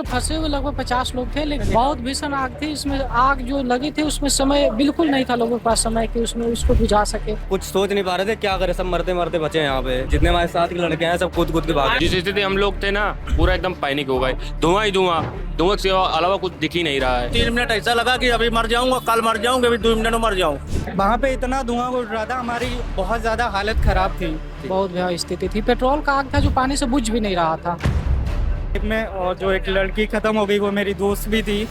फंसे हुए लगभग 50 लोग थे, लेकिन बहुत भीषण आग थी। इसमें आग जो लगी थी उसमें समय बिल्कुल नहीं था लोगों के पास समय कि उसमें उसको बुझा सके। कुछ सोच नहीं पा रहे थे क्या करें, सब मरते मरते बचे हैं यहाँ पे। जितने हमारे साथ के लड़के हैं सब कूद कूद के भागे। जिस स्थिति हम लोग थे ना, पूरा एकदम पैनिक हो गए। धुआं ही धुआं, धुआं के अलावा कुछ दिख ही नहीं रहा है। 3 मिनट ऐसा लगा कि अभी मर जाऊंगा, कल मर जाऊंगा, अभी 2 मिनट में मर जाऊं। वहाँ पे इतना धुआं उड़ रहा था, हमारी बहुत ज्यादा हालत खराब थी। बहुत भयावह स्थिति थी। पेट्रोल का आग था जो पानी से बुझ भी नहीं रहा था में और जो एक लड़की खत्म हो गई वो मेरी दोस्त भी थी।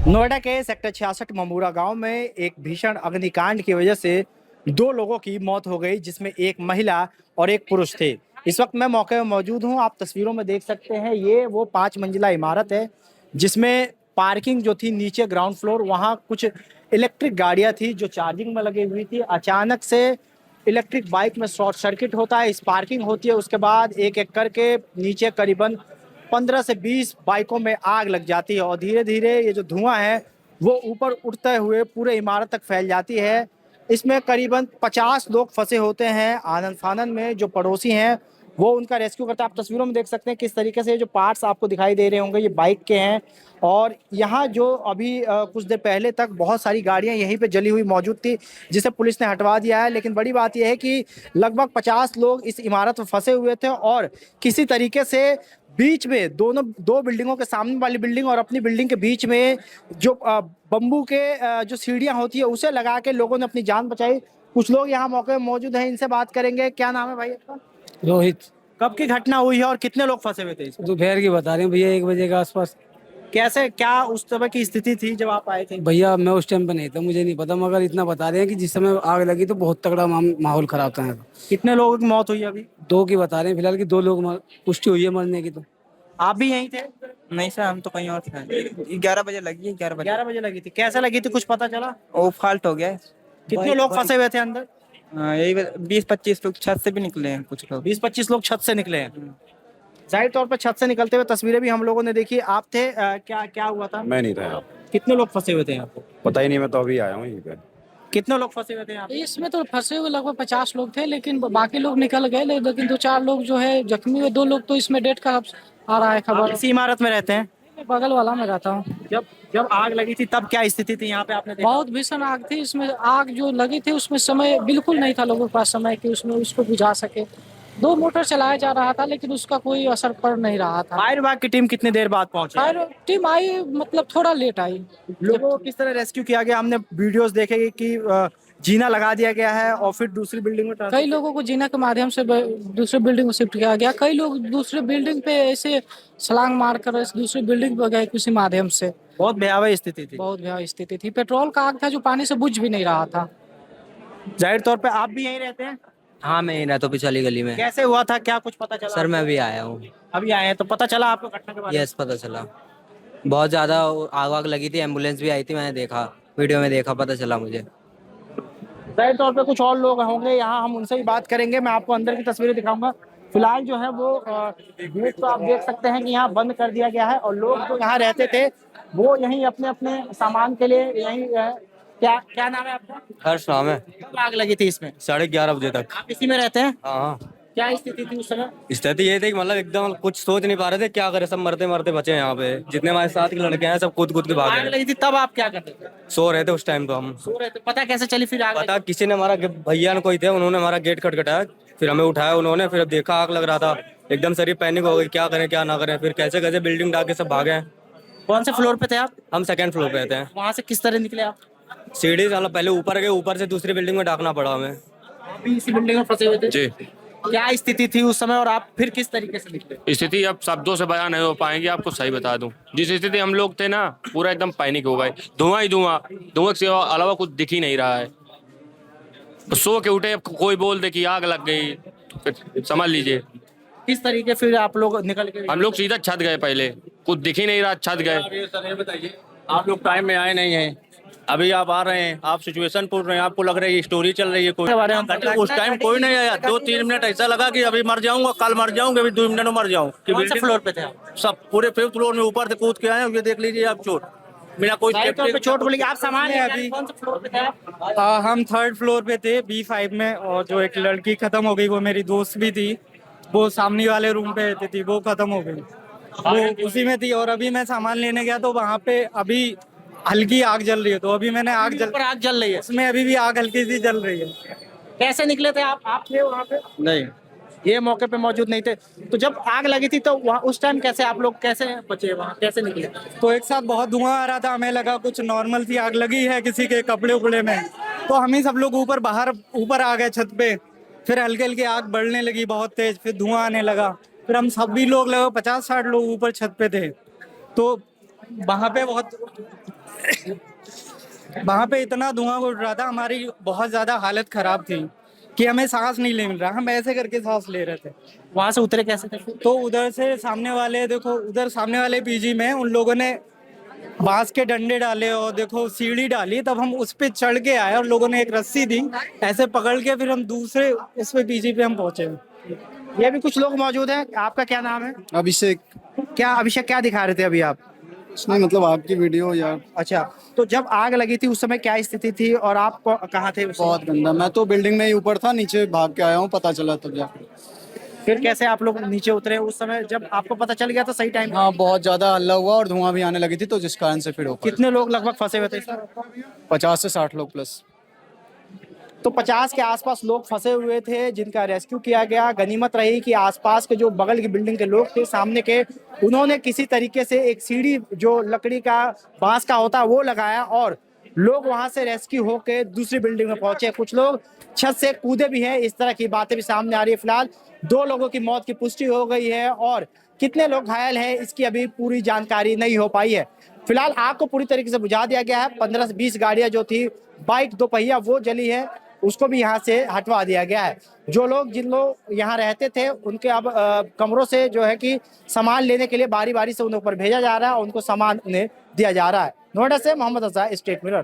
नोएडा के सेक्टर 66 ममूरा गांव में एक भीषण अग्निकांड की वजह से 2 लोगों की मौत हो गई, जिसमें एक महिला और एक पुरुष थे। इस वक्त मैं मौके में मौजूद हूं। आप तस्वीरों में देख सकते हैं, ये वो 5 मंजिला इमारत है जिसमें पार्किंग जो थी नीचे ग्राउंड फ्लोर, वहां कुछ इलेक्ट्रिक गाड़ियां थी जो चार्जिंग में लगी हुई थी। अचानक से इलेक्ट्रिक बाइक में शॉर्ट सर्किट होता है, स्पार्किंग होती है। उसके बाद एक एक करके नीचे करीबन 15 से 20 बाइकों में आग लग जाती है और धीरे धीरे ये जो धुआं है वो ऊपर उठते हुए पूरे इमारत तक फैल जाती है। इसमें करीबन 50 लोग फंसे होते हैं। आनंद फानन में जो पड़ोसी हैं वो उनका रेस्क्यू करता है। आप तस्वीरों में देख सकते हैं किस तरीके से जो पार्ट्स आपको दिखाई दे रहे होंगे ये बाइक के हैं। और यहाँ जो अभी कुछ देर पहले तक बहुत सारी गाड़ियाँ यहीं पे जली हुई मौजूद थी, जिसे पुलिस ने हटवा दिया है। लेकिन बड़ी बात यह है कि लगभग 50 लोग इस इमारत में फंसे हुए थे और किसी तरीके से बीच में दो बिल्डिंगों के सामने वाली बिल्डिंग और अपनी बिल्डिंग के बीच में जो बम्बू के जो सीढ़ियाँ होती है उसे लगा के लोगों ने अपनी जान बचाई। कुछ लोग यहाँ मौके में मौजूद हैं, इनसे बात करेंगे। क्या नाम है भाई आपका? रोहित। कब की घटना हुई है और कितने लोग फंसे हुए थे इसमें? दोपहर की बता रहे हैं भैया, 1 बजे के आसपास। कैसे क्या उस समय की स्थिति थी जब आप आए थे? भैया मैं उस टाइम पे नहीं था, मुझे नहीं पता, मगर इतना बता रहे हैं कि जिस समय आग लगी तो बहुत तगड़ा माहौल खराब था यहाँ का। कितने लोगों की मौत हुई अभी? 2 की बता रहे हैं फिलहाल कि 2 लोग पुष्टि हुई है मरने की। तो आप भी यहीं थे? नहीं सर, हम तो कहीं और थे। 11 बजे लगी है, 11 बजे। 11 बजे लगी थी। कैसे लगी थी कुछ पता चला? वो फॉल्ट हो गया है। कितने लोग फंसे हुए थे अंदर? यही 20-25 लोग छत से भी निकले हैं, कुछ लोग। 20-25 लोग छत से निकले हैं। जाहिर तौर पर छत से निकलते हुए तस्वीरें भी हम लोगों ने देखी। आप थे? क्या क्या हुआ था? मैं नहीं था यहाँ। कितने लोग फंसे हुए थे यहाँ पे? पता ही नहीं, मैं तो अभी आया हूँ यहीं पे। कितने लोग फंसे हुए थे यहाँ पे? इसमें तो फंसे हुए लगभग 50 लोग थे, लेकिन बाकी लोग निकल गए। लेकिन 2-4 लोग जो है जख्मी हुए। 2 लोग तो इसमें डेथ का आ रहा है आप खबर। इसी इमारत में रहते हैं? मैं बगल वाला में रहता हूँ। जब जब आग लगी थी तब क्या स्थिति थी यहाँ पे, आपने देखा? बहुत भीषण आग थी। इसमें आग जो लगी थी उसमें समय बिल्कुल नहीं था लोगों के पास समय कि उसमें उसको बुझा सके। 2 मोटर चलाया जा रहा था लेकिन उसका कोई असर पड़ नहीं रहा था। फायर विभाग की टीम कितनी देर बाद पहुंची? फायर टीम आई, मतलब थोड़ा लेट आई। लोगों को किस तरह रेस्क्यू किया गया? हमने वीडियोस देखे कि जीना लगा दिया गया है और फिर दूसरी बिल्डिंग में कई लोगों को जीना के माध्यम से दूसरे बिल्डिंग में शिफ्ट किया गया। कई लोग दूसरे बिल्डिंग पे ऐसे छलांग मार कर दूसरी बिल्डिंग पे गए किसी माध्यम से। बहुत भयावह स्थिति थी। बहुत भयावह स्थिति थी। पेट्रोल का आग था जो पानी से बुझ भी नहीं रहा था। जाहिर तौर पे आप भी यहीं रहते हैं? हाँ मैं ही रहता हूँ पिछली गली में। कैसे हुआ था, क्या कुछ पता चला? सर मैं भी आया हूँ। अभी आए हैं तो पता चला आपको घटना के बारे में? यस पता चला, बहुत ज्यादा आग वाग लगी थी, एम्बुलेंस भी आई थी, मैंने देखा, वीडियो में देखा, पता चला मुझे। जाहिर तौर पे कुछ और लोग होंगे यहाँ, हम उनसे ही बात करेंगे। मैं आपको अंदर की तस्वीरें दिखाऊंगा। फिलहाल जो है वो गेट तो आप देख सकते हैं कि यहाँ बंद कर दिया गया है और लोग जो यहाँ रहते थे वो यहीं अपने अपने सामान के लिए यहीं क्या क्या नाम है आपका? हर्ष नाम है। कब आग लगी थी इसमें? 11:30 बजे तक। आप इसी में रहते हैं? हाँ। क्या स्थिति थी उस समय? स्थिति ये थी कि मतलब एकदम कुछ सोच नहीं पा रहे थे क्या करें, सब मरते मरते बचे हैं यहाँ पे। जितने हमारे साथ के लड़के हैं सब कूद कूद के आग भागे। लगी थी तब आप क्या करते थे? सो रहे थे उस टाइम तो हम। सो रहे थे। पता कैसे चली फिर आग? पता किसी ने हमारा भैया ने कोई थे, उन्होंने हमारा गेट खटखटाया, फिर हमें उठाया उन्होंने, फिर अब देखा आग लग रहा था, एकदम शरीर पैनिक हो गई, क्या करें क्या ना करें। फिर कैसे कैसे बिल्डिंग ढाके के सब भागे हैं। कौन से फ्लोर पे थे आप? हम 2nd फ्लोर पे रहते हैं। वहाँ से किस तरह निकले आप? सीढ़ी से पहले ऊपर गए, ऊपर से दूसरी बिल्डिंग में ढाकना पड़ा हमें। अभी इसी बिल्डिंग में फंसे हुए थे? जी। क्या स्थिति थी उस समय और आप फिर किस तरीके से निकले? स्थिति अब शब्दों से बयान नहीं हो पाएंगे, आपको सही बता दूं। जिस स्थिति हम लोग थे ना, पूरा एकदम पैनिक हो गए। धुआं ही धुआं, धुआं के अलावा कुछ दिख ही नहीं रहा है। सो के उठे, कोई बोल दे कि आग लग गई तो फिर समझ लीजिए। किस तरीके फिर आप लोग निकल के? हम लोग सीधा छत गए, पहले कुछ दिख ही नहीं रहा, छत गए। सर ये बताइए, आप लोग टाइम में आए नहीं हैं, अभी आप आ रहे हैं, आप सिचुएशन पूछ रहे हैं, आपको लग रहा है ये स्टोरी चल रही है कोई। उस टाइम कोई नहीं आया। 2-3 मिनट ऐसा लगा कि अभी मर जाऊंगा, कल मर जाऊंगा, अभी 2 मिनट में मर जाऊं। कौन से फ्लोर पे थे आप? सब पूरे 5th फ्लोर में ऊपर से कूद के आए हैं। ये देख लीजिए आप, चोट बिना कोई जाहिर तौर पे चोट बोली। आप सामान नहीं, लेके अभी- कौन से फ्लोर पे थे आप? हम 3rd फ्लोर पे थे, B5 में। और जो एक लड़की खत्म हो गई वो मेरी दोस्त भी थी, वो सामने वाले रूम पे रहती थी, वो खत्म हो गई। वो उसी में थी। और अभी मैं सामान लेने गया तो वहाँ पे अभी हल्की आग जल रही है, तो अभी मैंने आग जल ऊपर आग जल रही है, उसमें अभी भी आग हल्की सी जल रही है। कैसे निकले थे आप थे वहाँ पे? नहीं, ये मौके पे मौजूद नहीं थे। तो जब आग लगी थी तो वहाँ उस टाइम कैसे आप लोग कैसे बचे, वहाँ कैसे निकले? तो एक साथ बहुत धुआं आ रहा था, हमें लगा कुछ नॉर्मल सी आग लगी है किसी के कपड़े उपड़े में, तो हम ही सब लोग ऊपर आ गए छत पे। फिर हल्की हल्की आग बढ़ने लगी बहुत तेज, फिर धुआं आने लगा। फिर हम सभी लोग लगभग 50-60 लोग ऊपर छत पे थे। तो वहाँ पे वहाँ पे इतना धुआं उड़ रहा था, हमारी बहुत ज्यादा हालत खराब थी कि हमें सांस नहीं ले मिल रहा, हम ऐसे करके सांस ले रहे थे। वहाँ से उतरे कैसे थे? तो उधर से सामने वाले देखो, उधर सामने वाले पीजी में उन लोगों ने बांस के डंडे डाले और देखो सीढ़ी डाली, तब हम उस पे चढ़ के आए और लोगों ने एक रस्सी दी, ऐसे पकड़ के फिर हम दूसरे उस पे पीजी पे हम पहुंचे। ये भी कुछ लोग मौजूद हैं। आपका क्या नाम है? अभिषेक। अभिषेक क्या दिखा रहे थे अभी आप? उसने मतलब आपकी वीडियो यार अच्छा, तो जब आग लगी थी उस समय क्या स्थिति थी और आप कहाँ थे उस समय? बहुत गंदा। मैं तो बिल्डिंग में ही ऊपर था, नीचे भाग के आया हूँ, पता चला तब जाके। फिर कैसे आप लोग नीचे उतरे उस समय जब आपको पता चल गया था सही टाइम? हाँ, बहुत ज्यादा हल्ला हुआ और धुआं भी आने लगी थी, तो जिस कारण से फिर ऊपर कितने लोग लगभग फंसे हुए थे? 50 से 60 लोग प्लस। तो 50 के आसपास लोग फंसे हुए थे जिनका रेस्क्यू किया गया। गनीमत रही कि आसपास के जो बगल की बिल्डिंग के लोग थे सामने के, उन्होंने किसी तरीके से एक सीढ़ी जो लकड़ी का बांस का होता है वो लगाया और लोग वहां से रेस्क्यू होकर दूसरी बिल्डिंग में पहुंचे। कुछ लोग छत से कूदे भी हैं, इस तरह की बातें भी सामने आ रही है। फिलहाल 2 लोगों की मौत की पुष्टि हो गई है और कितने लोग घायल हैं इसकी अभी पूरी जानकारी नहीं हो पाई है। फिलहाल आग को पूरी तरीके से बुझा दिया गया है। 15 से 20 गाड़ियां जो थी, बाइक 2 पहिया वो जली है, उसको भी यहाँ से हटवा दिया गया है। जिन लोग यहाँ रहते थे उनके अब कमरों से जो है कि सामान लेने के लिए बारी बारी से उन ऊपर भेजा जा रहा है और उनको सामान उन्हें दिया जा रहा है। नोएडा से मोहम्मद अज़हर, स्टेट मिरर।